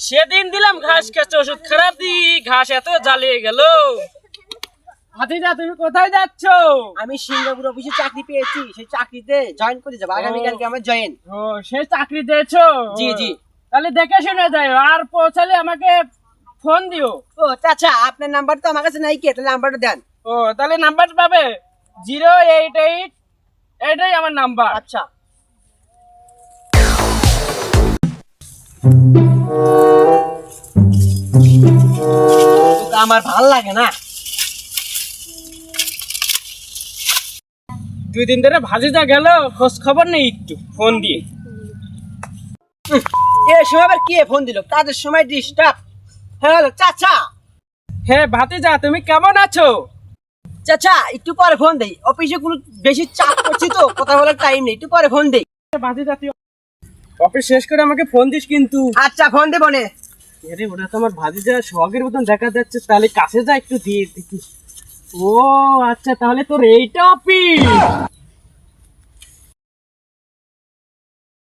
সেদিন দিলাম ঘাস খেতে ওষুধ খারাপ দি ঘাস এত জ্বালিয়ে গেল। ভাতিজা তুমি কোথায় যাচ্ছ? আমি সিঙ্গাপুর অফিসে চাকরি পেয়েছি, সেই চাকরিতে জয়েন করে যাবো আগামীকালকে আমার জয়েন। ও সে চাকরি দিয়েছো? জি জি। তাহলে দেখে শুনে যাও, আর পৌঁছালে আমাকে ফোন দিও। ও আচ্ছা, আপনার নাম্বার তো আমার কাছে নাই, কে তাহলে নাম্বারটা দেন। ও তাহলে নাম্বার পাবে 088, এটাই আমার নাম্বার। আচ্ছা তো আমার ভাল লাগে না। 2 দিন ধরে ভাজিজা গেল, খোঁজ খবর নেই একটু ফোন দিয়ে। এই সময় আবার কে ফোন দিল? কাজের সময় ডিস্টার্ব। হ্যালো চাচা। হ্যাঁ ভাতিজা তুমি কেমন আছো? চাচা একটু পরে ফোন দেই, অফিসে কোনো বেশি চাপ করছি তো কথা বলার টাইম নেই, একটু পরে ফোন দেই। ভাতিজা তুই অফিস শেষ করে আমাকে ফোন দিস কিন্তু। আচ্ছা ফোন দেবো নে। আরে ওটা তো আমার ভাতিজা শখের মতন দেখা যাচ্ছে, তাহলে কাছে যা একটু দিয়ে দেখি। ও আচ্ছা, তাহলে তোর এইটা অফিস?